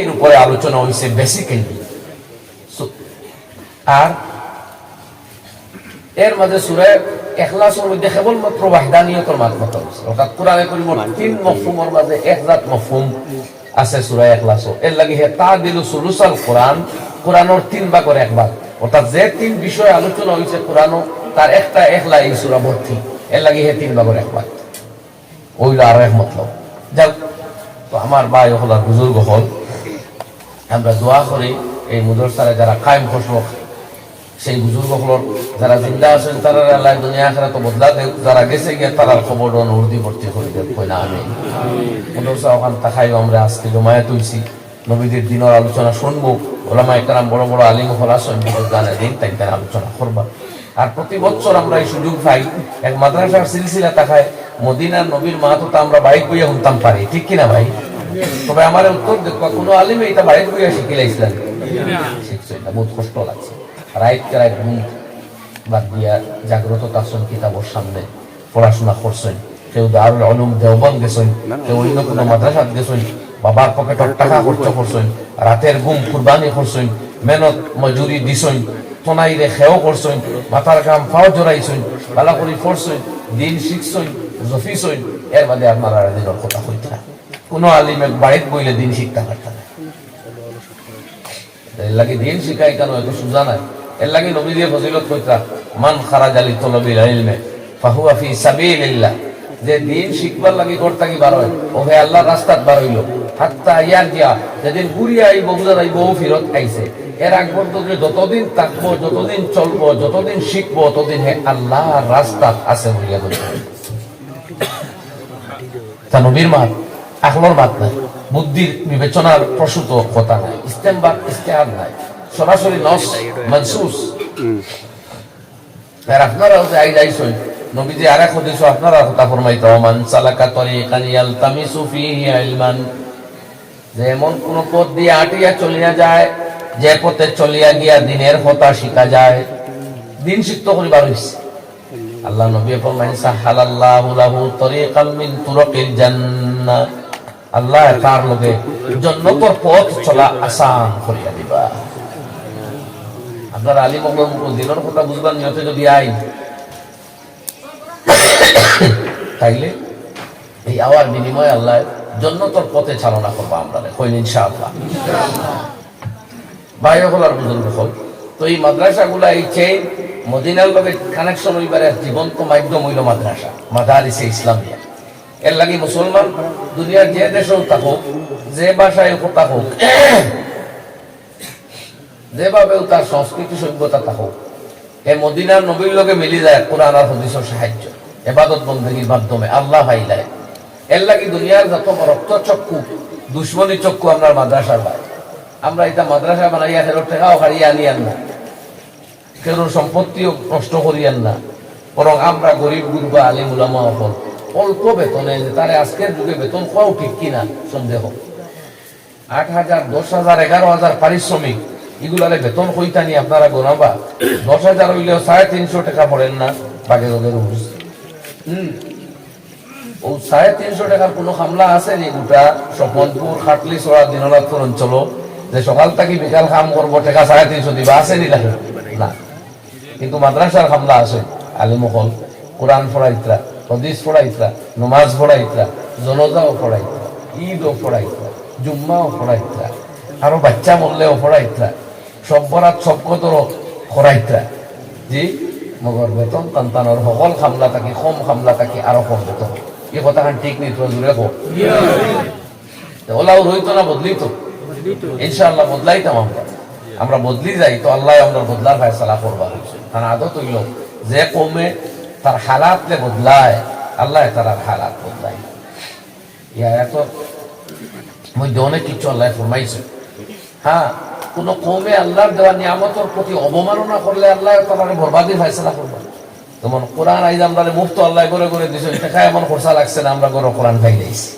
এর উপরে আলোচনা হয়েছে বেসিক্যালি। আর এর মাঝে সূরা ইখলাসের মধ্যে কেবলমাত্র ওয়াহদানিয়তের মাত্রা হয়েছে, অর্থাৎ কোরআনে কারীমের তিন মফহুমের মাঝে এক জাত মফহুম আছে সূরা ইখলাস। এর লাগি হে তাদিলু সুলুসাল কোরআন, কোরআনের তিন ভাগের এক ভাগ, অর্থাৎ যে তিন বিষয় আলোচনা হয়েছে কোরআনও তার একটা একলা এই সূরা ভর্তি। এর লাগি হে তিন ভাগের এক ভাগ, ওইটা আরো এক মতলব। যাও তো আমার ভাই হল আর বুজুর্গ হল, আমরা দোয়া করি এই মাদ্রাসারে যারা কায়েম করলো সেই বুজুর্গ হলর যারা জিন্দা আছেন তারা আল্লাহ দুনিয়া আখিরাত বদলা দেয়, যারা গেছে গিয়ে তারা খবর অনুভূতি ভর্তি করে দেয় কইনা আমি মাদ্রাসা ওখান তাকাই আমরা আজকে জমায়েত হইছি নবীদের দিনের আলোচনা শুনবো। ওলামা একরাম বড় বড় আলিম হল আসেন জানে দিন তাই তারা আলোচনা করবা। আর প্রতি বছর আমরা এই সুযোগ পাই এক মাদ্রাসার সিলসিলা তাকায় মদিনার নবীর মাহাতো আমরা বাইক বইয়া শুনতাম পারি, ঠিক কিনা ভাই? তবে আমার উত্তর দেখবা কোনো আলিমে এটা বাইক বইয়া শিখিলাইছিলেন, শিখছে এটা বহুত কষ্ট লাগছে। রাইট রাইট ঘুম বাদ দিয়া জাগ্রত আসন কিতাবের সামনে পড়াশোনা করছেন, কেউ দারুল উলুম দেওবন্দ গেছেন, কেউ অন্য কোনো মাদ্রাসাত গেছেন, বাবার পকেটের টাকা খরচ করছেন, রাতের ঘুম কুরবানি করছেন, মেহনত মজুরি দিছেন, তনাইরে খেও করছেন, মাথার কাম ফাও জড়াইছেন, ভালো করে পড়ছেন, দিন শিখছেন, জফিছেন। এর বাদে আপনারা দিনের কথা হইতে না কোনো আলিমে বাড়িতে বইলে দিন শিখতে পারতেন না। এর লাগে দিন শিখাই কেন এত সুজা নাই। এর লাগে নবী দিয়ে ফজিলত কইতা মান খারাজ আলি তলবিল ইলমে ফাহুয়া ফি সাবিলিল্লাহ, যে দিন শিখবার লাগি করতে কি বার হয় ও হে আল্লাহর রাস্তাত বার হইল হাত্তা ইয়ার দিয়া, যেদিন ঘুরিয়া আইব বুঝা যাইব ও ফিরত আইছে। এর আগ পর্যন্ত যতদিন থাকবো, যতদিন চলবো, যতদিন শিখবো, ততদিন হে আল্লাহর রাস্তাত আছে বলিয়া বলতে তা নবীর মাত আকলর বাদ নাই, বুদ্ধির বিবেচনার প্রসূত কথা নাই, ইস্তেমবাদ ইস্তেহাদ নাই, সরাসরি নস মানসুস। আর আপনারাও যে আইলাইছেন নবী যে আরেক হাদিস আপনারা কথা ফরমাইতো মান সালাকা তরিকান ইয়ালতামিসু ফিহি ইলমান, যে এমন কোন পথ দিয়ে আটিয়া চলিয়া যায় যে পথে চলিয়া গিয়া দিনের কথা শিখা যায়, দিন শিখতে করিবার হইছে। আল্লাহ নবী ফরমাইন সাহালাল্লাহু লাহু তরিকাম মিন তুরকিল জান্নাহ, আল্লাহ তার লগে জান্নাতের পথ চলা আসান করিয়া দিবা। আপনার আলিম দিনের কথা বুঝবার নিয়তে যদি আই তাইলে এই আওয়ার বিনিময়ে আল্লাহ জান্নাতের পথে চালনা করবা আমরা কইন ইনশাআল্লাহ। ভাই হল আর বুজুর্গ হল, তো এই মাদ্রাসাগুলা এই চেইন মদিনার লগে কানেকশন হইবার জীবন্ত মাধ্যম হইল মাদ্রাসা, মাদারিসে ইসলামিয়া। এর লাগি মুসলমান দুনিয়ার যে দেশেও থাকুক, যে ভাষায় থাকুক, যেভাবেও তার সংস্কৃতি সভ্যতা থাকুক, এ মদিনার নবীর লগে মিলি যায় কোরআন আর হাদিসের সাহায্য, ইবাদত বন্দেগীর মাধ্যমে আল্লাহ ভাইলায়। এর লাগি দুনিয়ার যত রক্ত চক্ষু দুশ্মনী চক্ষু আপনার মাদ্রাসার ভাই, আমরা এটা মাদ্রাসা বানাইয়া ফেরত টাকাও হারিয়ে আনিয়ান না, ফেরোর সম্পত্তিও নষ্ট করিয়ান না, বরং আমরা গরিব গুরবা আলিম উলামা হল অল্প বেতনে, তারে আজকের যুগে বেতন পাও ঠিক কিনা সন্দেহ, 8,000 10,000 11,000 পারিশ্রমিক এগুলারে বেতন কইতা নি আপনারা গোনাবা। 10,000 হইলেও 350 টাকা পড়েন না বাগে ওদের ও 350 টাকার কোনো খামলা আছে নি? গোটা স্বপনপুর খাটলি চড়া দিনরাতপুর অঞ্চল যে সকাল থেকে বিকাল কাম করবো টাকা 350 দিবা আছে নি? লাগে না। কিন্তু মাদ্রাসার খামলা আছে, আলিমহল কোরআন পড়াইতরা, হাদিস পড়াইতরা, নমাজ পড়াইতরা, জনাজাও পড়াইতরা, ঈদও পড়াইতরা, জুম্মাও পড়াইতরা, আরো বাচ্চা মরলেও পড়াইতরা, সব বরাত সব কদর করাইতরা। জি মগর বেতন তান্তানোর সকল খামলা থাকি কম খামলা থাকি আরো কম বেতন, এই কথাখান ঠিক নেই তো জুড়ে হোক ওলাও রইতো না বদলিত ইনশাআল্লাহ বদলাইতাম আমরা বদলি যাই তো আল্লাহ আমরা বদলার ফয়সালা করবা। কারণ আদত হইল যে কমে তার হালাতলে বদলায় আল্লাহ তার হালাত বদলায়। ইয়া এত মধ্যে অনেক কিছু আল্লাহ ফরমাইছে। হ্যাঁ, কোন কমে আল্লাহর দেওয়া নিয়ামতের প্রতি অবমাননা করলে আল্লাহ তার বরবাদি ফয়সালা করবা। যেমন কোরআন আইজ আমরা মুফত আল্লাহ করে করে দিয়েছে, টাকা এমন খরচা লাগছে না আমরা করে কোরআন খাই দিয়েছি,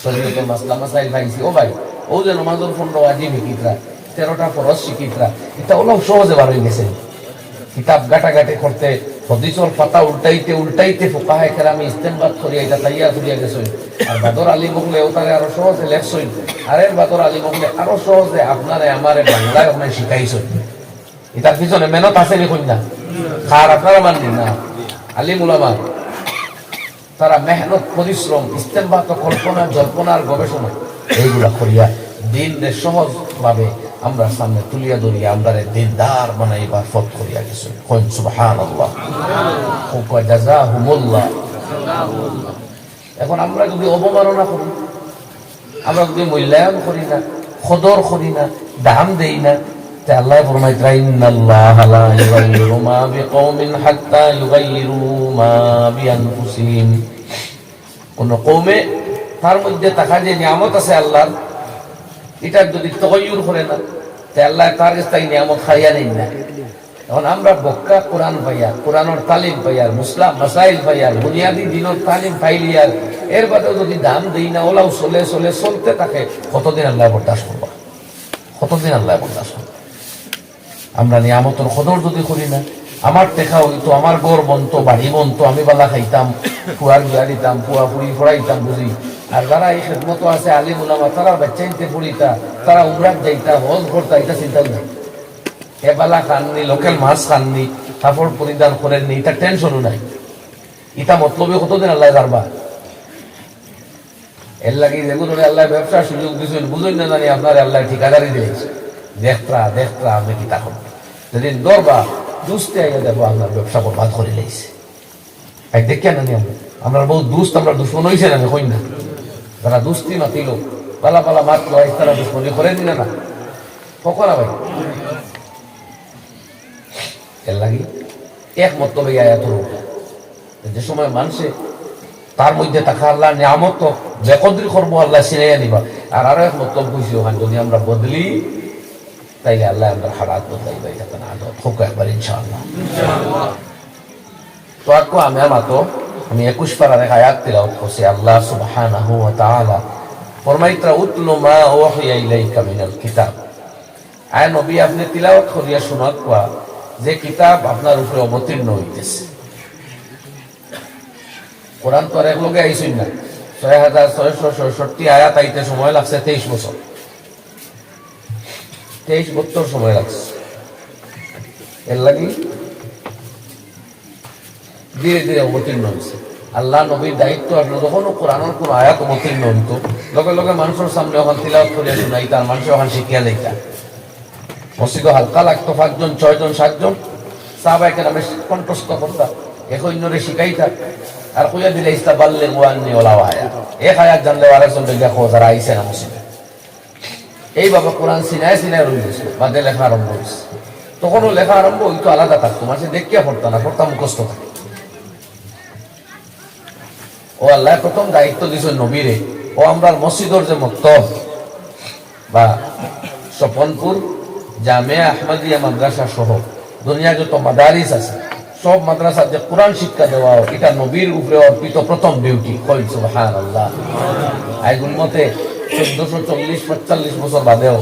শরীয়তের মাসলা মাসাইল খাইছি। ও ভাই ও যে নমাজের 15 ওয়াজিব শিখিতরা, 13টা ফরজ শিখিতরা, এটা ওলাও সহজে বার হয়ে গেছে। কিতাব গাটাগাটি করতে হদিসর পাতা উল্টাইতে উল্টাইতে ফুকাহায়ে কেরামে ইস্তেমবাদ করিয়া এটা তাইয়া করিয়া গেছেন। আর বাদর আলী বকলে ওটারে আরো সহজে লেখছেন। আরের বাদর আলী বকলে আরো সহজে আপনারে আমারে বাংলায় আপনার শিখাইছেন। এটার পিছনে মেহনত আছে নি কন্যা খার আপনারা মাননি না। আলিম উলামা তারা মেহনত পরিশ্রম ইস্তেমবাদ কল্পনা জল্পনার গবেষণা এইগুলা করিয়া দিনরে সহজ ভাবে আমরা সামনে তুলিয়া ধরিয়া আমরা দিনদার বানাইবার পথ করিয়া গেছে। কইন সুবহানাল্লাহ ওয়া জাযাহুমুল্লাহ। এখন আমরা যদি অবমাননা করি, আমরা যদি মূল্যায়ন করি না, কদর করি না, দাম দেই না, তে আল্লাহ ফরমাইতরা ইন্নাল্লাহা লা ইউগাইয়িরু মা বিকওমিন হাত্তা ইউগাইয়িরু মা বিআনফুসিহিম। কোন কওমে তার মধ্যে থাকা যে নিয়ামত আছে আল্লাহর, এটা যদি তগয়ুর করে না, তে আল্লাহ তার কাছে তাই নিয়ামত খাইয়া নেই না। এখন আমরা বক্কা কোরআন পাইয়ার, কোরআনের তালিম পাইয়ার, মুসলাম মাসাইল পাইয়ার, বুনিয়াদি দিনের তালিম পাইলিয়ার, এর বাদেও যদি দাম দেই না, ওলাও চলে চলে চলতে থাকে, কতদিন আল্লাহ বরদাস্ত করবা? কতদিন আল্লাহ বরদাস্ত করবা? আমরা নিয়ামতের কদর যদি করি না, আমার দেখা হইতো, আমার গড় বনতো, বাড়ি বনতো, আমি বালা খাইতাম, ফুয়ার বিয়া দিতাম, ফুয়া ফুড়ি ফড়াইতাম বুঝি। আর যারা এই খেদমত আছে আলিম উলামা, তারা বাচ্চাইতে পড়িতা, তারা উমরাত যাইতা, হজ করতা, এটা চিন্তাও নাই। এবেলা খাননি, লোকাল মাছ খাননি, কাপড় পরিধান করেননি, এটা টেনশনও নাই। এটা মতলবে কতদিন আল্লাহ পারবা? এর লাগে যেগুলো আল্লাহ ব্যবসার সুযোগ দিয়েছেন, বুঝুন না জানি আপনার আল্লাহ ঠিকাদারি দিয়েছে। দেখরা দেখরা আপনি কি তখন যেদিন দরবা দুস্তে আইয়া দেখো আপনার ব্যবসা বরবাদ করে লেগেছে। এক দেখে না আমরা বহু দুস্ত, আমরা দুশ্মন হয়েছে না, কই না? যারা দুস্তি মাতিল, পালা পালা মাতলো, তারা দুশ্মনী করে দিলে না কখনো ভাই। এর লাগি এক মতলবে আয়াতের উপর যে সময় মানুষে তার মধ্যে থাকা আল্লাহ নিয়ামত বেকদরি করবো, আল্লাহ সিনাইয়া নিবা। আর আরো এক মতলব কইছি, ওখানে যদি আমরা বদলি তাইলে আল্লাহ আমরা হারাত বদলাইবা। এটা তো না হোক একবার ইনশাআল্লাহ। তো আকো আমি 21 পারার এক আয়াত তিলাওয়াত করছি। আল্লাহ সুবহানাহু ওয়া তাআলা ফরমাইতরা উতলু মা ওয়াহিয়া ইলাইকা মিনাল কিতাব। আয় নবী, আপনি তিলাওয়াত করিয়া শোনাত কোয়া যে কিতাব আপনার উপরে অবতীর্ণ হইতেছে। কোরআন তো আর এক লোকে আইসই না, 6666 আয়াত আইতে সময় লাগছে 23 বছর, 23 বছর সময় লাগছে। এর লাগি ধীরে ধীরে অবতীর্ণ হয়েছে। আল্লাহ নবীর দায়িত্ব আসলে যখনও কোরআনের কোন আয়াত অবতীর্ণ হইত, লগে লগে মানুষের সামনে ওখান তিলাওয়াত করিয়া শোনাইতা, আর মানুষ ওখান শিখিয়া লইতা। মসজিদ হালকা লাগতো 5 জন 6 জন 7 জন সাহাবায়ে কেরামের কণ্ঠস্থ করতা, এক অন্যরে শিখাইতা। আর কইয়া দিলে ইস্তাবাল্লে ওয়ান্নি ওলাও আয়াত, এক আয়াত জানলে আরেকজন দেখো যারা আইছে না মসজিদে। এইভাবে কোরআন সিনায় সিনায় রয়ে গেছিল, বাদে লেখা আরম্ভ হয়েছে। তখনও লেখা আরম্ভ হইতো আলাদা থাকতো, মানুষ দেখিয়া পড়তা না, পড়তা মুখস্থ থাকে। ও আল্লাহ প্রথম দায়িত্ব দিয়েছে নবীরে, ও আমরা মসজিদর যে মক্তব বা স্বপনপুর জামিয়া আহমদিয়া মাদ্রাসা সহ দুনিয়া যত মাদারিস আছে, সব মাদ্রাসা যে কোরআন শিক্ষা দেওয়া, এটা নবীর উপরে অর্পিত প্রথম ডিউটি। কই সুবহানাল্লাহ। আইগুল মতে 1440-45 বছর বাদেও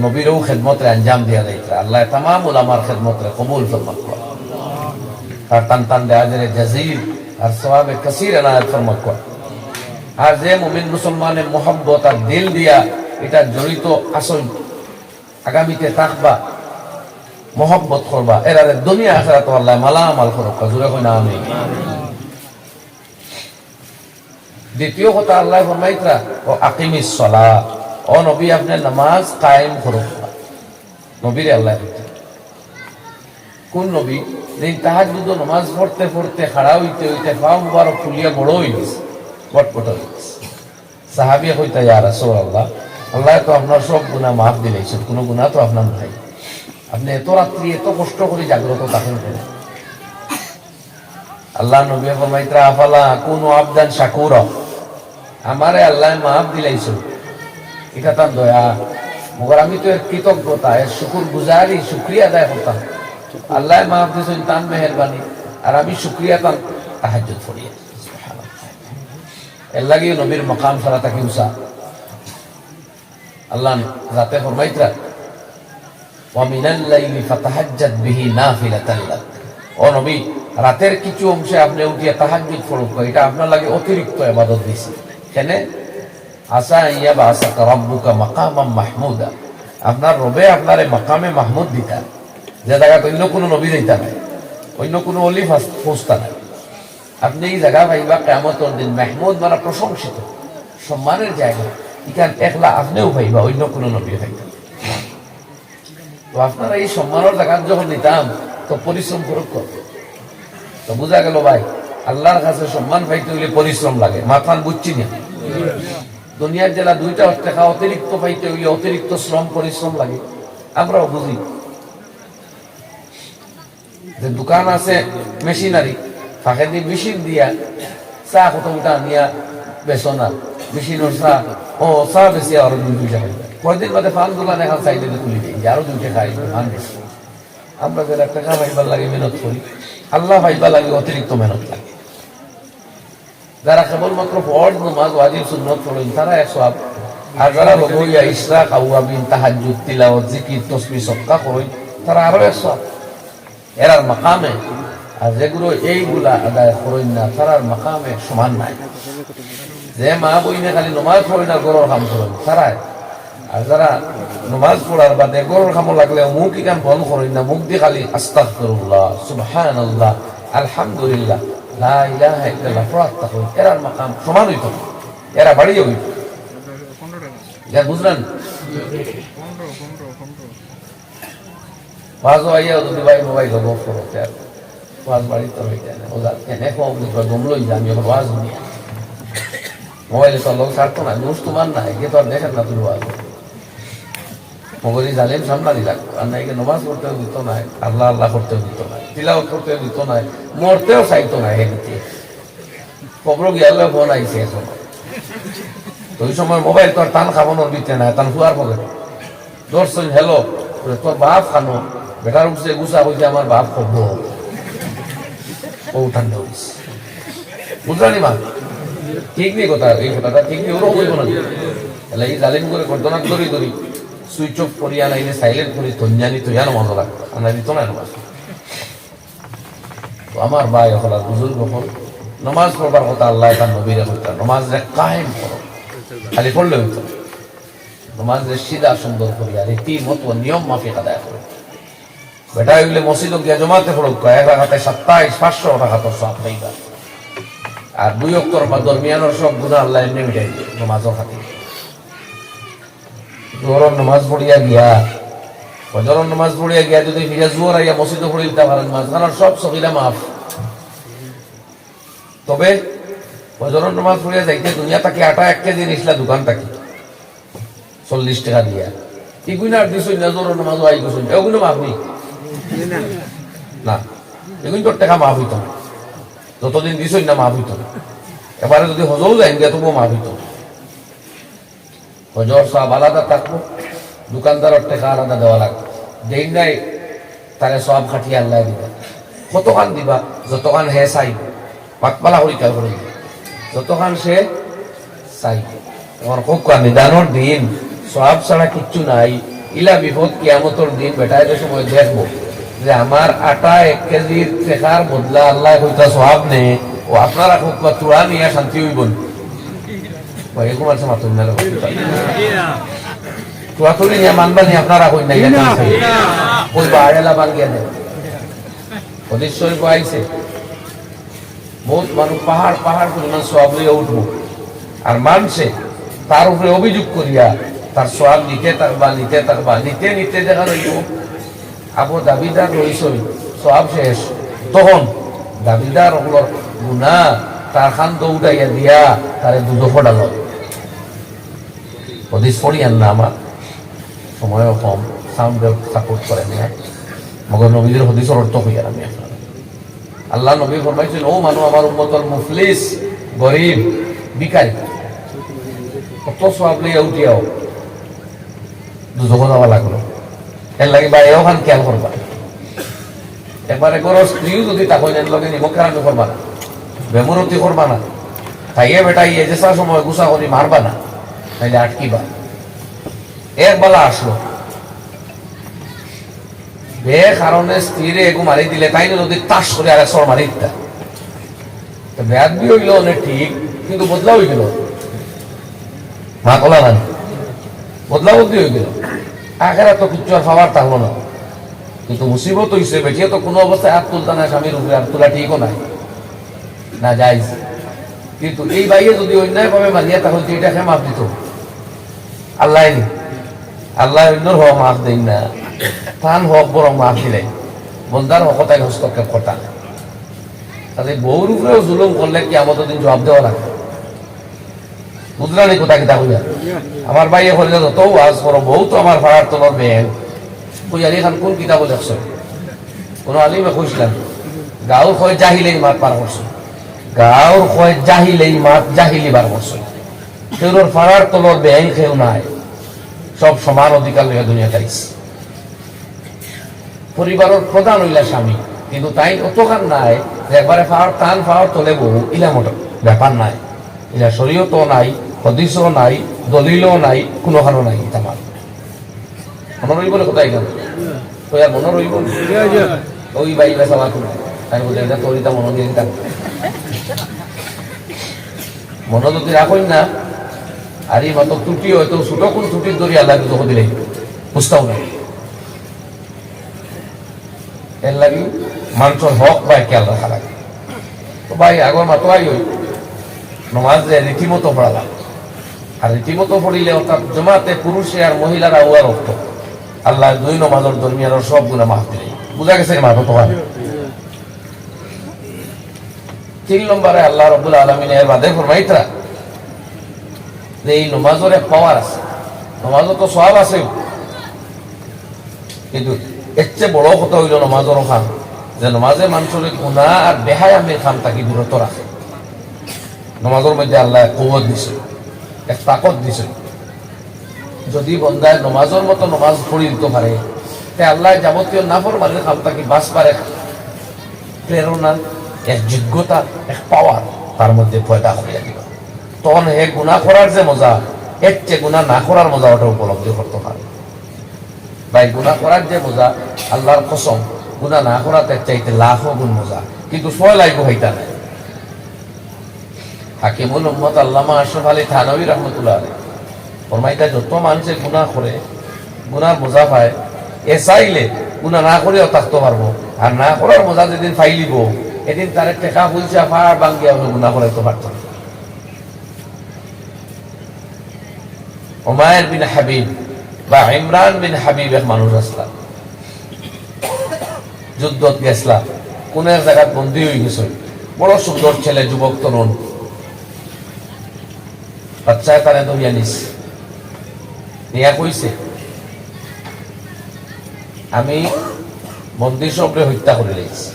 নবীরও খেদমতের আঞ্জাম দিয়া যাইতে আল্লাহ তামাম উলামার খেদমতের কবুল ফরমাক কর, আর টান টান দেয়াজের জাজির আর সওয়াবে কাসীর এনায়েত ফরমাক কর। আর যে মুমিন মুসলমানের মোহাব্বত আর দিল দিয়া এটা জড়িত আসল, আগামীতে থাকবা, মোহাব্বত করবা, এরা দুনিয়া আখিরাত আল্লাহ মালামাল করুক। জোরে কই না আমিন। দ্বিতীয় কথা আল্লাহ ফরমাইতরা ও আকিমিস সালাহ, ও নবী আপনি নামাজ কায়েম করুক। নবীরে আল্লাহ কোন নবী দিন তাহাজ্জুদ নামাজ পড়তে পড়তে খাড়া হইতে হইতে পা মুবারক ফুলিয়া বড় হয়ে গেছে, পটপট হয়ে গেছে। সাহাবী কইতা ইয়া রাসূলুল্লাহ, আল্লাহ তো আপনার সব গুনাহ মাফ দিলেছেন, কোনো গুনাহ তো আপনার নাই, আপনি এত রাত্রি এত কষ্ট করে জাগ্রত থাকেন কেন? আল্লাহ নবী ফরমাইতরা আফালা কুনু আবদান শাকুরা, আমারে আল্লাহ মাফ দিলাইছো, এটা তার দয়া, মগর আমি তো এর কৃতজ্ঞতা, এর শুকুর গুজারি, শুকরিয়া আদায় করতাম। আল্লাহ মাফ দিয়েছেন তার মেহেরবানি, আর আমি শুকরিয়া তার তাহাজ্জুদ পড়িয়া। এর লাগিয়ে নবীর মকাম ছাড়া তাকে উষা আল্লাহ রাতে ফরমাইতরা ওয়া মিনাল লাইলি ফাতাহাজ্জাদ বিহি নাফিলাতান লাক, ও নবী রাতের কিছু অংশে আপনি উঠিয়া তাহাজ্জুদ পড়ুক, এটা আপনার লাগে অতিরিক্ত ইবাদত দিছি। কেন? আসা ইয়া বা আসা রাব্বুকা মাকামাম মাহমুদা, আপনার রবে আপনার মাকামে মাহমুদ দিতা, যে জায়গা অন্য কোনো নবী দিতা নাই, অন্য কোনো অলি পৌঁছতা নাই। আপনি এই জায়গা পাইবা কিয়ামতের দিন, মাহমুদ মানে প্রশংসিত, সম্মানের জায়গা। এখান একলা আপনিও পাইবা, অন্য কোনো নবী পাইবা। তো আপনারা এই সম্মানের জায়গা যখন নিতাম, তো পরিশ্রম করুক। তো বোঝা গেল ভাই, আল্লাহর কাছে সম্মান পাইতে হইলে পরিশ্রম লাগে। মাথান বুঝছি না, দুনিয়ার জেলা দুইটা টাকা অতিরিক্ত পাইতে হইলে অতিরিক্ত শ্রম পরিশ্রম লাগে। আমরাও বুঝি যে দোকান আছে মেশিনারি, ফাঁকে দিয়ে মেশিন দিয়া চা কত উঠা নিয়া বেছো না, মেশিনের চা চা বেশি আরো 2-2 খাই, কয়দিন বাদে ফান দোকান এখন চাইলে তুলি দিই যে আরো 2 খাই ফান বেশি। আমরা যারা টাকা পাইবার লাগে মেহনত করি, আল্লাহ পাইবার লাগে অতিরিক্ত মেহনত লাগে। যারা কেবলমাত্র ফরজ নামাজ ওয়াজিব সুন্নত পড়েন তারা 100, আর যারা রবইয়া ইশরাক আওয়াবিন তাহাজ্জুদ তিলাওয়াত জিকির তাসবিহ সদকা করেন তারা আরো 100। এরার মাকামে আর যেগুলো এইগুলা আদায় করেন না তারার মাকামে সমান নাই। যে মা বইনে খালি নমাজ পড়ে না গরুর কাম করেন তারাই, আর যারা নমাজ পড়ার বাদে গরুর কামও লাগলে মুখ ইকান বন্ধ করেন না, মুখ দিয়ে খালি আস্তাগফিরুল্লাহ সুবহানাল্লাহ আলহামদুলিল্লাহ লা ইলাহা ইল্লাল্লাহ পড়ার তখন এরার মাকাম সমান হইত, এরা বাড়িয়ে হইত। যা বুঝলেন? ওয়াজও আইয়া যদি ভাই মোবাইল গপ করো, ওয়াজ বাড়িতে হইতে না ওজা এনে কম গমলই যে আমি ওয়াজ শুনি, মোবাইলে তো লোক ছাড়তো না, দোষ তোমার না, একে তো আর দেখেন না তুমি ওয়াজ মগরি জালেম সামনারি লাগতো। আর না একে নমাজ পড়তেও দিত না, আল্লাহ আল্লাহ করতেও দিত না, তিলাওয়াত করতেও দিত না, মরতেও চাইতো না। হেদিতে কবর গিয়ালে ফোন আইছে এখন, তো ওই সময় মোবাইল তো আর টান খাবানোর দিতে না, টান ফুয়ার পকেট ধরছেন হ্যালো তোর বাপ খানো, বেটার উঠছে গুছা হয়েছে আমার বাপ খব ও ঠান্ডা হয়েছে। বুঝলানি মা ঠিক নেই কথা, এই কথাটা ঠিক নেই, ওরকম হইব না। তাহলে এই জালিম করে ঘটনা ধরি ধরি সুইচ অফ করিয়া নাইলে সাইলেন্ট করি তঞ্জানি তো জানো মজা লাগতো, আনা দিত না নমাজ। তো আমার ভাই হল আর বুজুর্গ হল, নমাজ পড়বার কথা আল্লাহ তার নবীরে হইতা, নমাজ কায়েম করো, খালি পড়লে হইত নমাজ সিধা সুন্দর করিয়া রীতি মতো নিয়ম মাফিক আদায় করো। বেটা হইলে মসজিদ গিয়া জমাতে পড়ুক, 1 রাকাতে 27,500 টাকা তোর সব পাইবা, আর 2 অক্টর বা দরমিয়ানোর সব গুনাহ আল্লাহ এমনি মিটাই দিবে নমাজের খাতির। জোহরের নামাজ পড়িয়া গিয়া, ফজরের নামাজ পড়িয়া গিয়া যদি ফিরে জোহর আইয়া মসজিদে পড়ে দিতে পারেন, মাঝখানের সব সগীরা মাফ। তবে ফজরের নামাজ পড়িয়া যাইতে দুনিয়া তাকে আটা 1 কেজি নিসলা দোকান থাকি 40 টাকা দিয়া, এগুলো আর দিছই না, জোহরের নামাজ আই গেছেন এগুলো মাফ নেই না, এগুলো তোর টাকা মাফ হইত না, যতদিন দিছই না মাফ হইত না। এবারে যদি হজও যাই গিয়া তবুও মাফ হইত না। হজর সব আলাদা থাকবো, দোকানদারের টাকা আলাদা দেওয়া লাগবে, যেই নাই তারে সব খাটিয়ে আল্লাহ দিবা। কতখান দিবা? যতখান হে চাই, পাকপালা হরিকাল করে যতখান সে চাই। তোমার খুব নিদানোর দিন সব ছাড়া কিচ্ছু নাই, ইলা বিপদ কিয়ামতের দিন বেটায় যে সময় দেখবো যে আমার আটা 1 কেজির টাকার বদলা আল্লাহ হইতা সব নে, ও আপনারা খুব চূড়া নিয়ে শান্তি হইব এরকম আছে মাত্র চুয়াতুরি নিয়ে মানবানি আপনারা কই নাই ওই বাড়েলা বাঙ্গিয়া দেন ওদের শরীর আইছে বহুত মানুষ পাহাড় পাহাড় পরিমাণ সব লিয়ে উঠবো, আর মানছে তার উপরে অভিযোগ করিয়া তার সব নিতে থাকবা নিতে থাকবা, নিতে নিতে দেখা যাইব আবু দাবিদার রইসই সব শেষ, তখন দাবিদার ওগুলোর গুণা তার খান দৌড়াইয়া দিয়া তারে দুধ ফোটাল। হদিস পড়িয়ান না, আমার সময়ও কম, সাউন্ড সাপোর্ট করে না, মগর নবীদের হদিসের অর্থ হইয়া আমি আল্লাহ নবী ফরমাইছেন ও মানুষ আমার উম্মতল মুফলিস গরিব ভিখারি কত সব লইয়া উঠিয়াও দুজক যাওয়া লাগলো। এর লাগে বা এও খান খেয়াল করবা, একবারে গরো স্ত্রীও যদি তাকে লগে নিমখ খেলানো করবা না, বেমরতি করবা না, তাইয়ে বেটাই এ যেসা সময় গুছা করি মারবা না, তাইলে আটকিবা। এক বেলা আসলো বে কারণে স্ত্রীরে এগু মারি দিলে তাই নদী তাস করে আর সর মারি দিতা ব্যাধ বি হইল অনেক ঠিক কিন্তু বদলা হয়ে গেল মা কলা না বদলা বদলি হয়ে গেল আখেরা তো কিচ্ছু আর খাবার থাকলো না কিন্তু মুসিবত হইছে বেটিয়ে তো কোনো অবস্থায় হাত তুলতা না স্বামীর উপরে হাত তোলা ঠিকও নাই না যাইজ কিন্তু এই বাইয়ে যদি অন্যায় ভাবে মারিয়া তাহলে এটা খেয়ে মাফ দিত আল্লাহ নি আল্লাহ অন্যর হক মাফ দেন না তান হক বরং মাফ দিলে বন্দার হকতায় হস্তক্ষেপ করতা তাহলে বউর উপরেও জুলুম করলে কি আমাদের দিন জবাব দেওয়া লাগে বুঝলানি কোথা কিতা হইয়া আমার বাইয়ে করলে যত ওয়াজ করো বউ তো আমার ভাড়ার তলর বেন কইয়ালি খান কোন কিতাব দেখছ কোনো আলিমে কইছিলাম গাঁওর কয় জাহিলেই মাত পার করছো গাঁওর কয় জাহিলেই মাত জাহিলি বার করছো কেউর ভাড়ার তলর বেন কেউ নাই সব সমান অধিকার লইয়া দুনিয়া চাইছে পরিবারের প্রধান হইলা স্বামী কিন্তু তাই অতখান নাই যে একবারে ফাওয়ার টান ফাওয়ার তোলে বহু ইলা মোট ব্যাপার নাই ইলা শরীয়তও নাই হদিসও নাই দলিলও নাই কোনোখানো নাই তামার মনে রইব না কোথায় গেল তো আর মনে রইব ওই বাই বেসা কোনো তাই বলে এটা তোর এটা মনে দিয়ে দিতাম মনে যদি রাখই না আর এই মতো ত্রুটি হয়তো ছোট কোন ত্রুটির দরি আল্লাহ যখন দিলে বুঝতাও না এর লাগি মানুষের হক বা খেয়াল রাখা লাগে তো ভাই আগর মাতোয়াই হই নমাজ রীতিমতো পড়ালাম আর রীতিমতো পড়িলে অর্থাৎ জমাতে পুরুষে আর মহিলারা উয়ার অর্থ আল্লাহ দুই নমাজের দরমিয়ানের সব গুণা মাফ দিলে বুঝা গেছে মাথা তো হয় 3 নম্বরে আল্লাহ রাব্বুল আলামিন এর বাদে ফরমাইতা যে এই নমাজের এক পাওয়ার আছে নমাজও তো সওয়াব আছে কিন্তু এর চেয়ে বড় কথা হইল নমাজের খান যে নমাজে মানুষের গুনাহ আর বেহায়ামির খান তাকে বিরত রাখে নমাজের মধ্যে আল্লাহ কুওয়াত দিছে এক তাকত দিছে যদি বন্দায় নমাজের মতো নমাজ পড়ি দিতে পারে তে আল্লাহ যাবতীয় নাফরমানের খান তাকে বাস পারে প্রেরণা এক যোগ্যতা এক পাওয়ার তার মধ্যে পয়দা হয়ে দিল তখন হে গুনাহ করার যে মজা এর চেয়ে গুনাহ না করার মজা ওটা উপলব্ধি করতে পারে ভাই গুনাহ করার যে মজা আল্লাহর কসম গুনাহ না করাতে চাইতে লাখো গুণ মজা কিন্তু ছয় লাইব হইতা নাই হাকিমুল উম্মত আল্লামা আশরাফ আলী থানভী রাহমাতুল্লাহ আলাইহি ফরমাইতা যত মানুষে গুনাহ করে গুনাহর মজা পায় এ চাইলে গুনাহ না করেও থাকতে পারবো আর না করার মজা যেদিন ফাইলিব এদিন তার টেকা ফুলছে ফাড় বাঙ্গিয়া গুনাহ করাইতে পারত না উমাইর বিন হাবিব বা ইমরান বিন হাবিব এক মানুষ আসলাম যুদ্ধত গেছলা কোন এক জায়গায় বন্দী হয়ে গেছে বড় সুন্দর ছেলে যুবক তরুণ বাচ্চায় তারে ধরিয়া নিস নিয়া কইছে আমি বন্দী সবরে হত্যা করে লেগেছি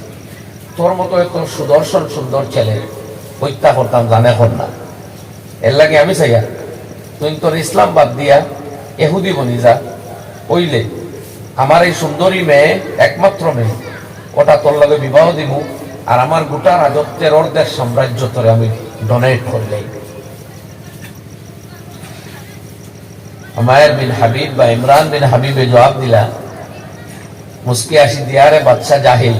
তোর মতো এত সুদর্শন সুন্দর ছেলে হত্যা করতাম জানে কর না এর লাগে আমি চাইয়া তুই তোর ইসলাম বাদ দিয়া এহুদি বনি যা ওইলে আমার এই সুন্দরী মেয়ে একমাত্র মেয়ে ওটা তোর লগে বিবাহ দিব আর আমার গোটা রাজত্বের অর্ধেক সাম্রাজ্য তোরে আমি ডোনেট করলেই উমাইর বিন হাবিব বা ইমরান বিন হাবিবে জবাব দিলা মুস্কি আসি দিয়া রে বাদশা জাহিল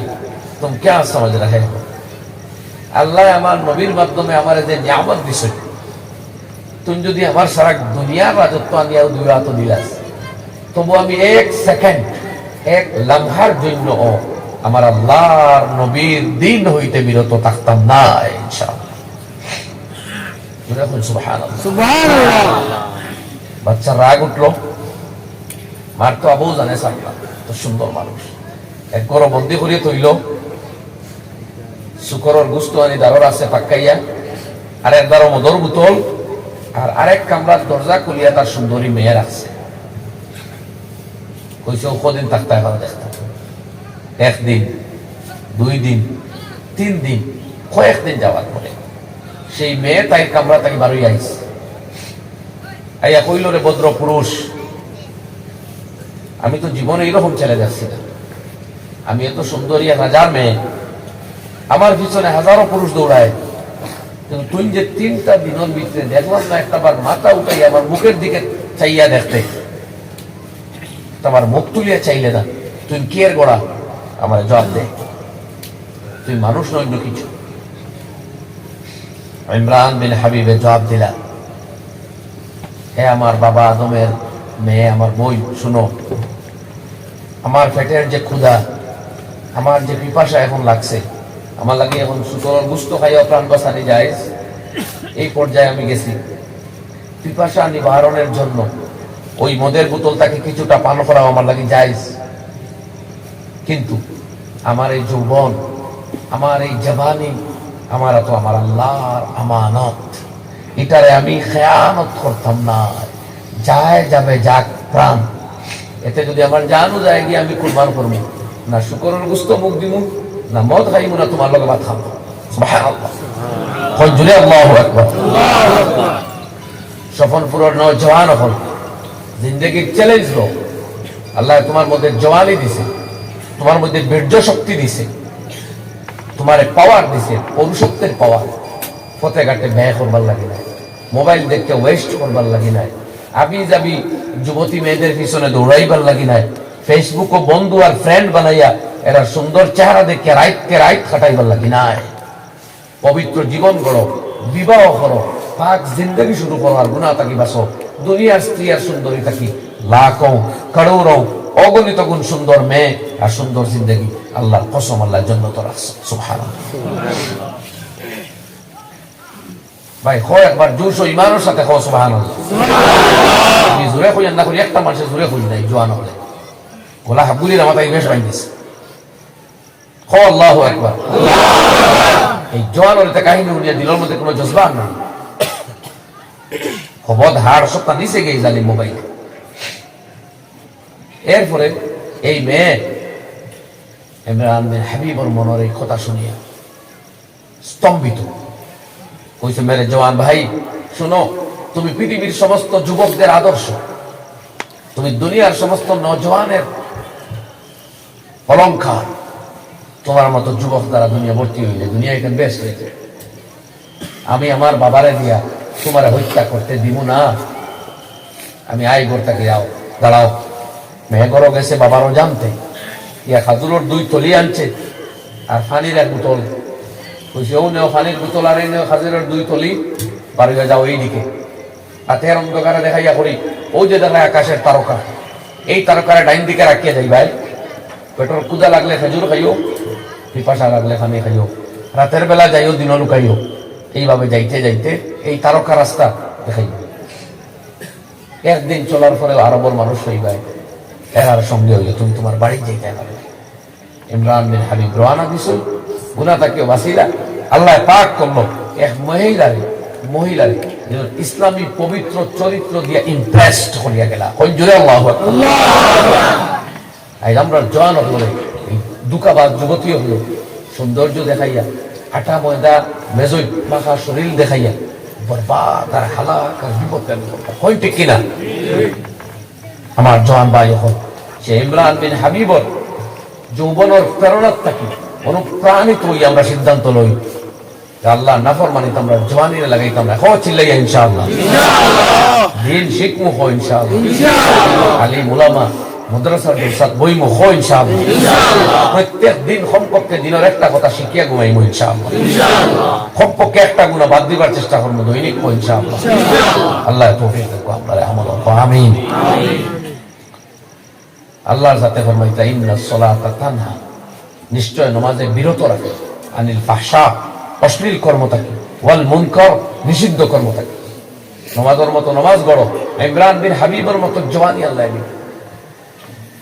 तुम क्या समझ रहे हो আল্লাহ আমার নবীর মাধ্যমে আমার যে নিয়ামত দিছে তুমি যদি আমার সারা দুনিয়ার রাজত্ব আনিয়া দুইয়া তো দিলাস তবু আমি এক সেকেন্ড এক লম্হার জন্য আমার আল্লাহর নবীর দিন হইতে বিরত থাকতাম না ইনশাআল্লাহ সুবহানাল্লাহ সুবহানাল্লাহ বাচ্চা রাগ উঠলো মার তো আবু জানে সাল্লাহ তো সুন্দর মানুষ এক গরম বন্দি করিয়ে তৈল শুকরের গুস্ত আনি দারর আছে পাক্কাইয়া আর এক দারো মদর বোতল আর আরেক কামরার দরজা খুলিয়া তার সুন্দরী মেয়ে রাখছে কইছে কদিন থাকতে এখন দেখতে একদিন 2 দিন 3 দিন কয়েকদিন যাওয়ার পরে সেই মেয়ে তাই কামরা তাই বারোই আইছে আইয়া কইল রে ভদ্র পুরুষ আমি তো জীবনে এইরকম ছেলে যাচ্ছি না আমি এত সুন্দরী 1000 মেয়ে আমার পিছনে হাজারো পুরুষ দৌড়ায় কিন্তু তুই যে 3টা দিনের ভিতরে দেখলাম না একটাবার মাথা উঠাইয়া আমার মুখের দিকে চাইয়া দেখতে তোমার মুখ তুলিয়া চাইলে না তুই কি এর গোড়া? আমার জবাব দে, তুই মানুষ নয় অন্য কিছু। ইমরান বিন হাবিবের জবাব দিলা, হে আমার বাবা আদমের মেয়ে, আমার বই, শুনো, আমার পেটের যে ক্ষুধা, আমার যে পিপাসা এখন লাগছে, আমার লাগে এখন সুতরাং গুস্ত খাইয়া প্রাণ বাঁচানি যায়, এই পর্যায়ে আমি গেছি। পিপাসা নিবারণের জন্য ওই মদের বোতলটাকে কিছুটা পান করাও আমার লাগে যায়, কিন্তু আমার এই যৌবন, আমার এই জবানি, আমার তো আমার আল্লাহর আমানত, এটারে আমি খেয়ানত করতাম না। যায় যাবে যাক প্রাণ, এতে যদি আমার জানও যায় গিয়ে আমি কুরবান করবো না, শুকরের গুস্ত মুখ দিব না, মদ খাইব না, তোমার লগে ভাত খাবো। সুবহানাল্লাহ, জুড়ে আল্লাহু আকবার। সফলপুরের নওজওয়ান হল জিন্দেগির চ্যালেঞ্জ লো, আল্লাহ তোমার মধ্যে জওয়ানি দিছে, তোমার মধ্যে বীর্য শক্তি দিছে, তোমার পাওয়ার দিছে, পৌরুষত্বের পাওয়ার। পথে ঘাটে ব্যয় করবার লাগে না, মোবাইল দেখতে ওয়েস্ট করবার লাগে না, আবি যাবি যুবতী মেয়েদের পিছনে দৌড়াইবার লাগি নাই, ফেসবুক ও বন্ধু আর ফ্রেন্ড বানাইয়া এরা সুন্দর চেহারা দেখে রাইত খাটাইবার লাগি নাই। পবিত্র জীবন গড়ো, বিবাহ করো, পাক জিন্দগি শুরু করো, আর গুনাহ থাকি বাসো। দুনিয়ার স্ত্রী আর সুন্দরী থাকি লাখো করোড়ো অগণিত গুণ সুন্দর মেয়ে আর সুন্দর জিন্দগি, আল্লাহর কসম, আল্লাহর জন্য তো রাখছে। সুবহানাল্লাহ। ভাই হয় একবার জোশ ও ইমানের সাথে হো সুবহানাল্লাহ। তুমি জোরে কইয়া না করি, একটা মানুষের জোরে কই নাই জোয়ান হলে গোলা হাবুলির মাথায় বেশ বাইন্দিছে। হো আল্লাহু আকবার। এই জোয়ান হলে কাহিনী উড়িয়া দিলের মধ্যে কোনো জজবা নাই, হবদ হাড় সপ্তাহ নিচে গিয়ে জানি মোবাইলে। এরপরে এই মেয়ে ইমরান বিন হাবিবর মনের এই কথা শুনিয়া স্তম্ভিত কইছে, মেরে জওয়ান ভাই শুনো, তুমি পৃথিবীর সমস্ত যুবকদের আদর্শ, তুমি দুনিয়ার সমস্ত নওজওয়ানের অলংকার, তোমার মতো যুবক দ্বারা দুনিয়া ভর্তি হইলে, দুনিয়া এখানে বেস্ট হয়েছে। আমি আমার বাবারে দিয়া তোমার হত্যা করতে দিব না। আমি আই গোরটাকে যাও, দাঁড়াও। মেঘরও গেছে বাবারও জানতে, ইয়া খাজুরের 2 থলি আনছে আর ফানির 1 বোতল। কইছে ও নেও ফানির বোতল আর এই নেও খাজুরের 2 থলি, বাড়ি যাও এইদিকে। হাতের অন্ধকারে দেখাইয়া করি, ও যে দেখায় আকাশের তারকা, এই তারকারে ডাইন দিকে রাখিয়া যাই ভাই। পেটর ক্ষুধা লাগলে খেজুর খাইও, পিপাসা লাগলে ফানি খাইও, রাতের বেলা যাইও, দিনও লুকাইও। এইভাবে যাইতে যাইতে এই তারকা রাস্তা দেখাইব। একদিন চলার পরে আরবর মানুষ হইবাই, এরার সঙ্গে হইলে তুমি তোমার বাড়ি যেতে পারবে। ইমরান বিন হাবিব রওনা দিছ, গুনাহ তাকেও বাঁচিলা। আল্লাহ পাক করলো এক মহিলারে ইসলামী পবিত্র চরিত্র দিয়ে ইমপ্রেসড করিয়া গেলা। কই জোরে আল্লাহু আকবার। আমরা জওয়ান হলো, এই দুকাবাজ যুবতী হলো, সৌন্দর্য দেখাইয়া, আটা ময়দা মেজই মাখা শরীর দেখাইয়া বরবাদ আর হালাক আর বিপদ হয়, ঠিক কিনা? আমার জওয়ান ভাই হল সে ইমরান বিন হাবিবর যৌবনের প্রেরণার থাকি অনুপ্রাণিত হই আমরা সিদ্ধান্ত লই, আল্লাহ নাফরমানিতে আমরা জওয়ানিরে লাগাইতাম না। খাওয়া চিল্লাইয়া ইনশাআল্লাহ, দিন শিখমু হো ইনশাআল্লাহ, আলিম উলামা মাদ্রাসার দরসাত বইমু হো ইনশাআল্লাহ, প্রত্যেক দিন কমপক্ষে দিনের একটা কথা শিখিয়া ঘুমাইমু ইনশাআল্লাহ, কমপক্ষে একটা গুনাহ বাদ দিবার চেষ্টা করবো দৈনিক হো ইনশাআল্লাহ। আল্লাহ তৌফিক দাও, আমরা আমল করব, আমিন। আল্লাহর সাথে ফরমাইতা ইন্নাস সালাতা তানহা, নিশ্চয় নামাজে বিরত রাখে, আনিল ফাহশা, অশ্লীল কর্ম থাকে, ওয়াল মুনকার, নিষিদ্ধ কর্ম থাকে। নামাজের মতো নামাজ গড়ো, ইমরান বিন হাবিবের মতো জওয়ানি আল্লাহ দিবে।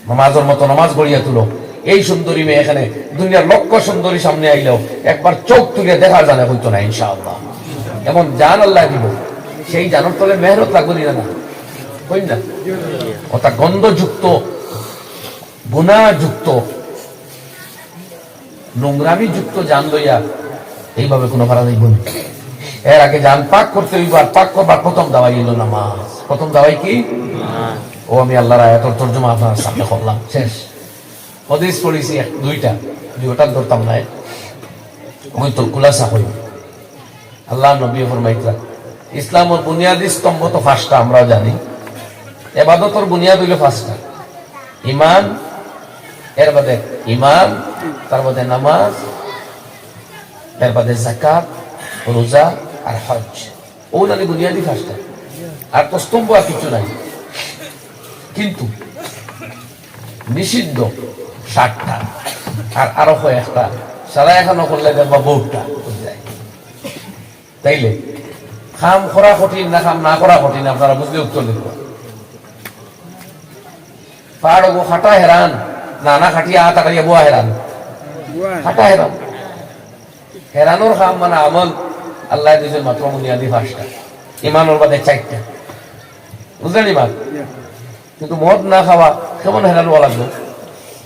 নামাজের মতো নামাজ গড়িয়া তুলো। এই সুন্দরী মেয়ে এখানে দুনিয়ার লক্ষ সুন্দরী সামনে আইলেও একবার চোখ তুলে দেখার জানা হইতো না ইনশাআল্লাহ। এমন জান আল্লাহ দিব, সেই জানার তলে মেহনত লাগবে না, হই না? ওটা গন্ধযুক্ত, গুনাহযুক্ত, নোংরামি যুক্ত জান লইয়া এইভাবে কোনো ভাড়া যাইব না। এর আগে জান পাক করতে হইব, আর পাক করবার প্রথম দাওয়াই এলো নামাজ। প্রথম দাওয়াই কি? ও আমি আল্লাহর আয়াতের তরজমা আপনার সামনে করলাম, শেষ। হাদিস পড়েছি 2টা ধরতাম না, ওই তো খুলাসা হইব। আল্লাহ নবী ফরমাইতরা ইসলামের বুনিয়াদী স্তম্ভ তো 5টা, আমরা জানি। ইবাদতের বুনিয়াদ হইল 5টা, ঈমান, এর বাদে ইমান, তার বাদে নামাজ, এর বাদে যাকাত, রোজা আর হজ। ও নানি বুনিয়াদি ফার্স্টটা, আর তো স্তম্ভ আর কিছু নাই। কিন্তু নিষিদ্ধ 60টা, আর আরো হয় একটা, সারা এখনো করলে দেখবা বহুটা যায়। তাইলে খাম করা কঠিন না খাম না করা কঠিন, আপনারা বুঝলে উত্তর দিতে পাড় খাটা হেরান না না খাটিয়া তাকাইয়া বুয়া হেরান, খাটা হেরান। হেরানোর খাম মানে আমল আল্লাহ দিয়েছেন মাত্র বুনিয়াদি 5টা, ইমানোর বাদে 4টা, বুঝলেন ইমান। কিন্তু মদ না খাওয়া কেমন হেরান হওয়া লাগলো?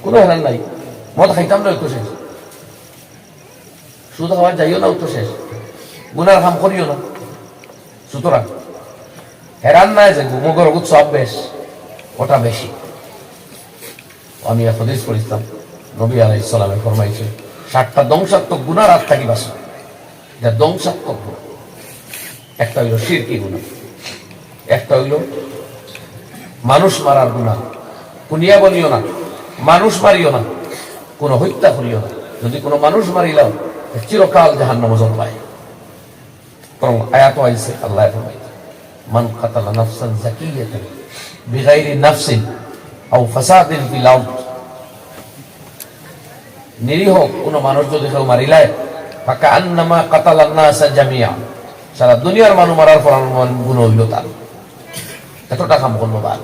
কোনো হেরান নাই। মদ খাইতাম না তো শেষ, সুদ খাওয়া যাইও না তো শেষ, গুনার কাম করিও না। সুতরাং হেরান নাই যে মগর উৎসব বেশ, ওটা বেশি। আমি হাদিস পড়িতাম, নবী আলাইহিস সালামে ফরমাইছেন 60টা ধ্বংসাত্মক গুনার হাত থাকি বাঁচো। এটা ধ্বংসাত্মক গুনাহ। একটা হইল শিরকি গুনাহ, একটা হইল মানুষ মারার গুনাহ। কুনিয়া বলিও না, মানুষ মারিও না, কোন হত্যা করিও না। যদি কোনো মানুষ মারিলাম চিরকাল জাহান্নাম জ্বলবায়। বরং আয়াত আইছে আল্লাহ ফরমাইছে মান কাতালা নাফসান যাকিয়াতান বিগাইরি নাফসিন আও ফাসাদিন ফিল আরদ, নিরীহ কোনো মানুষ যদি কেউ মারিলায় ফাকান্নামা কাতালান নাসা জামিয়া, সারা দুনিয়ার মানুষ মারার ফলাফল গুণ হইল তার। এতটা কাম করলো বার।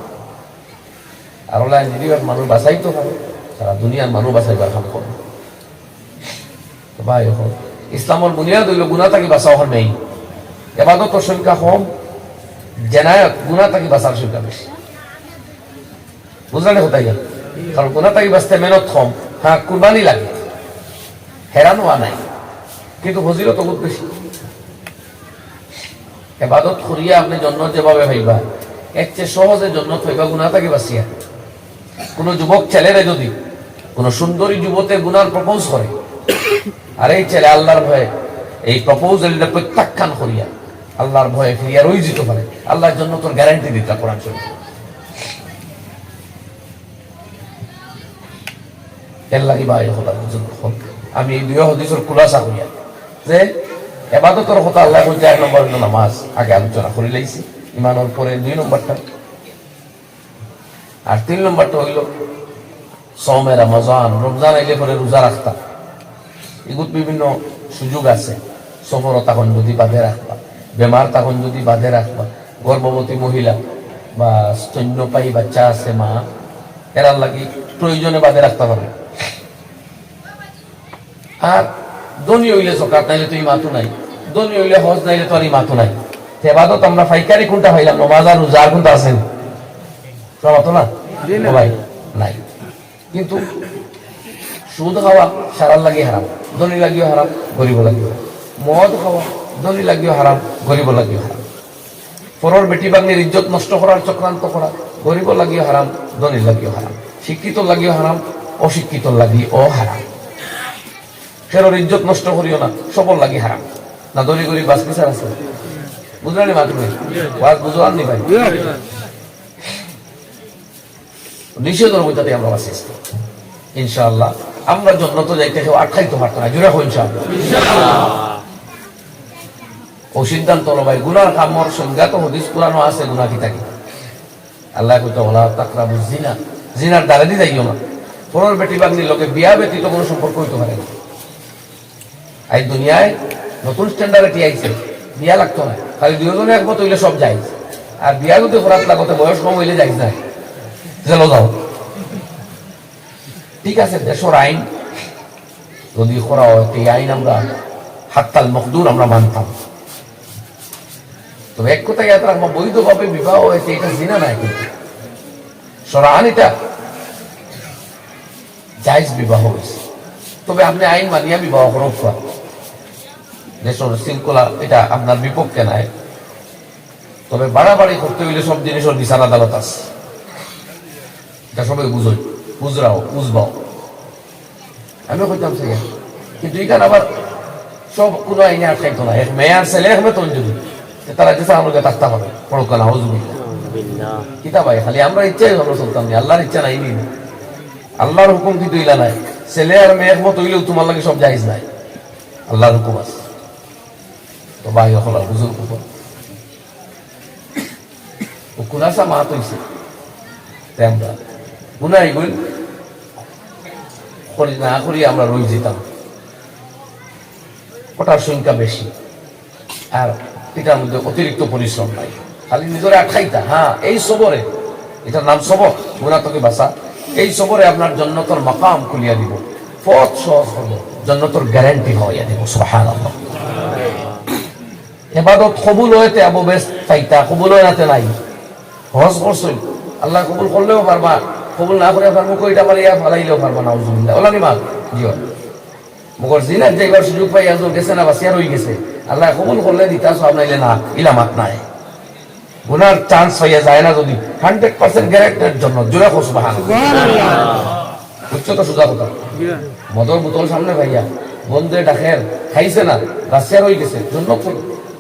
আর ওলা নিরীহ মানুষ বাঁচাইতে পারে, সারা দুনিয়ার মানুষ বাঁচাইবার কাম করলো। ভাই এখন ইসলামের বুনিয়াদ হইল গুনাহ থাকি বাঁচা হওয়ার নেই। ইবাদতের সংখ্যা কম, জেনায়েত গুনাহ থাকি বাঁচার সংখ্যা বেশি। বুঝলেন কোথায় গেল? কারণ গুনাহ থাকি বাঁচতে মেহনত কম, হ্যাঁ কুরবানি লাগে, হেরান হওয়া নাই, কিন্তু ফজিলত বহুত বেশি। ইবাদত করিয়া আপনি জন্য যেভাবে ভাইবা এর চেয়ে সহজে জন্য হইবা গুনাহ থাকি বাঁচিয়া। কোন যুবক ছেলেরা যদি কোন সুন্দরী যুবতে গুনার প্রপোজ করে, আর এই ছেলে আল্লাহর ভয়ে এই প্রপোজালটা প্রত্যাখ্যান করিয়া আল্লাহর ভয়ে ফিরিয়া রই যেতে পারে, আল্লাহর জন্য তোর গ্যারান্টি দিতে কোরআন শরীফ। এর লাগি ভাই আমি এই দুই হাদিসের খুলাসা করিয়া যে ইবাদতের কথা আল্লাহ বলছে 1 নম্বর হইল নামাজ, আগে আলোচনা করে লাইছি। ইমানের পরে 2 নম্বরটা, আর 3 নম্বরটা হইল সওমে রমজান। রমজান আইলে পরে রোজা রাখতা, এগুলো বিভিন্ন সুযোগ আছে। সফর তখন যদি বাঁধে রাখবা, বেমার তখন যদি বাঁধে রাখবা, গর্ভবতী মহিলা বা স্তন্যপায়ী বাচ্চা আছে মা, এরার লাগি প্রয়োজনে বাঁধে রাখতে পারবে। আর ধনী হইলে সকাত নাইলে তো ইমাতও নাই, ধনী হইলে হজ নাইলে তো আর ইমাতও নাই। ইবাদত আমরা পাইকারি কোনটা পাইলাম? নামাজ আর রোজা, আর কোনটা আছেন? সব না ভাই নাই। কিন্তু সুদ খাওয়া সারার লাগি হারাম, ধনী লাগিও হারাম, গরিব লাগিও হারাম। মদ খাওয়া ধনী লাগিও হারাম, গরিব লাগিও হারাম। পরের বেটি বাগ্নির ইজ্জত নষ্ট করার চক্রান্ত করা গরিব লাগিও হারাম, ধনী লাগিও হারাম। শিক্ষিত লাগিও হারাম, অশিক্ষিত লাগিও হারাম। ফেরোর ইজ্জত নষ্ট করিও না, সবল লাগি হারাম। না ধনী গরিব বাস বিচার আছে? বুঝলেন মাধ্যমে বুঝলাম নি ভাই? নিষেধের মধ্যে আমরা বাঁচি ইনশাআল্লাহ। আমরা জন্য তো যাইতে কেউ আটকাইতে পারতো না, জোরে হো ইনশাআল্লাহ। ও সিদ্ধান্ত হলো ভাই গুনার কামর সংজ্ঞা তো হাদিস কুরআনও আছে, গুনাহ কি থাকে। আল্লাহ কইতো ওয়ালা তাকরাবুজ জিনা, জিনার দ্বারে দি যাইও না। পরের বেটি বাগনির লোকে বিয়া ব্যতীত কোনো সম্পর্ক হইতে পারে না। এই দুনিয়ায় নতুন স্ট্যান্ডার্ড আইছে, বিয়া লাগতো না, খালি দুজনে একমত হইলে সব যায়। আর বিয়া যদি খরাত লাগতে বয়স কম হইলে যাইজ না, চলো যাও। ঠিক আছে, দেশের আইন যদি করা হয় এই আইন আমরা হাত্তাল মকদুর আমরা মানতাম। তবে এক কথায় আমার বৈধভাবে বিবাহ হয়েছে, এটা জিনা নাই, কিন্তু সরান এটা জায়েজ বিবাহ হয়েছে। তবে আপনি আইন মানিয়া বিবাহ করা, দেশের শৃঙ্খলা এটা আপনার বিপক্ষে নাই। তবে বাড়াবাড়ি করতে হইলে সব জিনিসের বিচার আদালত আছে, এটা সবাই বুঝোই, বুঝবাও। আমিও কইতাম সে, কিন্তু এখানে আবার সব কোনো আইনে আটকাইতো না। এক মেয়ার ছেলে এক মেতন যদি তারা যেসা আমাকে থাকতে পারে পড়কানা হজুবিল্লা কিতা ভাই, খালি আমরা ইচ্ছাই আমরা চলতাম না, আল্লাহর ইচ্ছা নাই নি। আল্লাহর হুকুম কি তৈলা নাই, ছেলে আর মেয়ের মত হইলেও তোমার লাগে সব জায়েজ নাই, আল্লাহর হুকুম আছে। তো ভাই হল বুজুর্গ কুনাসা মাত হইছে আমরা গুনাই বই করি না করি আমরা রই যেতাম, ওটার সংখ্যা বেশি আর এটার মধ্যে অতিরিক্ত পরিশ্রম নাই, খালি নিজের আটকাইতা। হ্যাঁ, এই সবরে, এটার নাম সবর, গুনাহ থেকে বাঁচা। এই সবরে আপনার জন্নতর মাকাম খুলিয়া দিব, পথ সহজ হলো, জন্নতর গ্যারান্টি হইয়া দিব। সুবহানাল্লাহ। ইবাদত কবুল হইতে আবু বেশ পাইতা, কবুল হইতে নাই। হজ করছই, আল্লাহ কবুল করলেও পারবা, কবুল না করে পারবো কইটা মারিয়া ফালাইলেও পারবা না। আউযুবিল্লাহ। ওলা নিমা জিও মগর জিনাত যাইবার সুযোগ পাই আজ গেছে না, বাসিয়া রই গেছে। আল্লাহ কবুল করলে দিতা, সব নাইলে না, ইলামাত নাই। গুনার চান্স হইয়া যায় না যদি 100% গ্যারান্টির জন্য জোরে খো সুবহানাল্লাহ। বুঝছো তো সোজা কথা। মদর বোতল সামনে ভাইয়া বন্ধে ডাকের খাইছে না, বাসিয়া রই গেছে, জন্য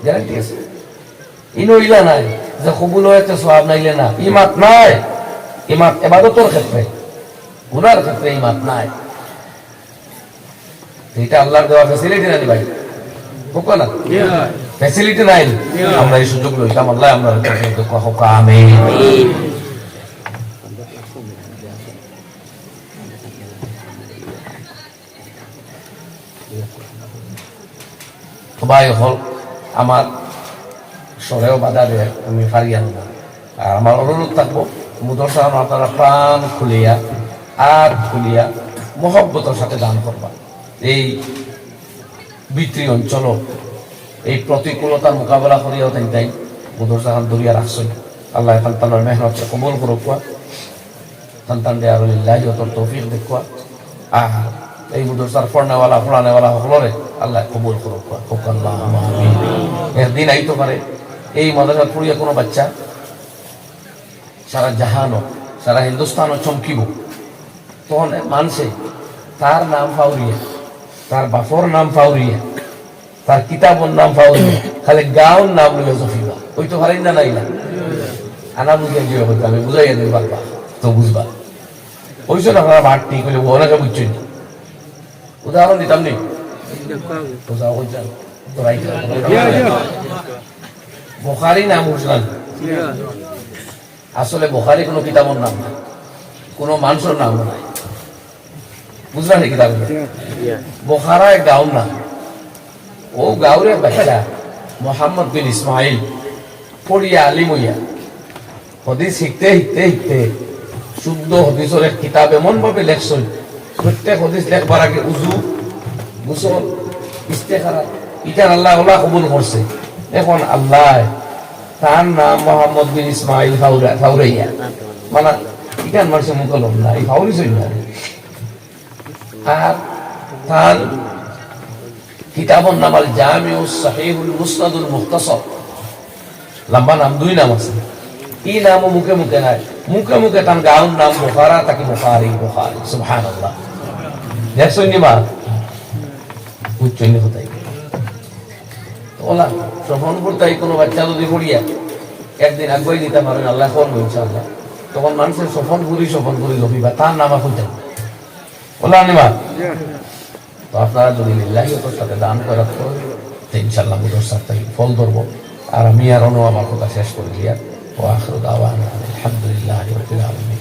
গ্যারান্টি আছে। ইনো ইলা নাই যে কবুল হইতে সওয়াব নাইলে না, ইমাত নাই। ইমাত ইবাদতের ক্ষেত্রে, গুনার ক্ষেত্রে ইমাত নাই। এটা আল্লাহর দেওয়া ফ্যাসিলিটি নাই ভাই, বুঝো না, ফ্যাসিলিটি নাই। আমরা এই সুযোগ লইতাম, আল্লাহ আমরা আমিন। ভাই হল আমার সরেও বাধা দেয়, আমি পারি না। আর আমার অনুরোধ থাকবো, মুদরসা আপনারা প্রাণ খুলিয়া আর খুলিয়া মহব্বতের সাথে দান করবা। এই বিত্রী অঞ্চল, এই প্রতিকূলতার মোকাবেলা করিয়াও তাই মুদরসা খান দরিয়া রাখছেন। আল্লাহ সন্তানের মেহনত কবুল করুক, সন্তান দেয়ার তোর তৌফিক দেখুয়া। আর এই মুদরসার পড়নেওয়ালা পড়ানেওয়ালা সকলরে আল্লাহ কবুল করুক। একদিন আইতে পারে এই মাদ্রাসা পড়িয়া কোনো বাচ্চা সারা জাহানও সারা হিন্দুস্তানও চমকিব, তখন মানছে তার নাম ফাউরিয়া, তার বাপর নাম ফাউরিয়া, তার কিতাবর নাম ফাউরিয়া, খালি গাঁওর নাম লইয়া জফিবা। ওই তো পারেন না, নাই না আনা বুঝিয়া গিয়ে হইতো, আমি বুঝাইয়া দিই পারবা তো বুঝবা। ওইসব আপনারা ভাট নেই করলে ওনাকে বুঝছেন না। উদাহরণ দিতাম নি, বুখারী নাম বুঝলাম, আসলে বুখারী কোনো কিতাবের নাম না, কোনো মানুষের নাম নাই, বুঝলেন না? কিতাব বুখারা এক গাঁওর নাম। ও গাঁওরে বাচ্চা মোহাম্মদ বিন ইসমাইল পড়িয়া আলিম হইয়া হদিস শিখতে শিখতে শিখতে শুদ্ধ হদিসের এক কিতাব এমন ভাবে লেখছেন, প্রত্যেক হদিস লেখবার আগে উজু, গোসল, ইস্তেখারা, ইটার আল্লাহ ওলা কবুল করছে। এখন আল্লাহ তার নাম মোহাম্মদ বিন ইসমাইল ফাউরাইয়া, মানে ইটার মানুষের মুখলম না, এই ফাউরি চল না। আর তার কিতাবর নাম আল জামিউস সাহিহুল মুসনাদুল মুখতাসর, লম্বা নাম, 2 নাম আছে। এই নামও মুখে মুখে নাই, মুখে মুখে তার গাঁওর নাম বুখারা, তাকে বুখারী বুখারী। সুবহানাল্লাহ। দেখছেন নি মা বুঝছেন কোথায় ওলা শ্রবণ করতাই কোনো বাচ্চা যদি পড়িয়া একদিন আগুয়াই দিতে পারেন, আল্লাহ করবো ইনশাআল্লাহ, তখন মানুষের সফন করি লভিবা, তার নামা খুঁজতেন ওলা নিমা। তো আপনারা যদি লিল্লাহি ওর সাথে দান করার তো ইনশাআল্লাহ মুদর সাথে ফল ধরবো। আর আমি আর আমার কথা শেষ করে দিয়া ও আখিরু দাওয়ানা আলহামদুলিল্লাহি রাব্বিল আলামিন।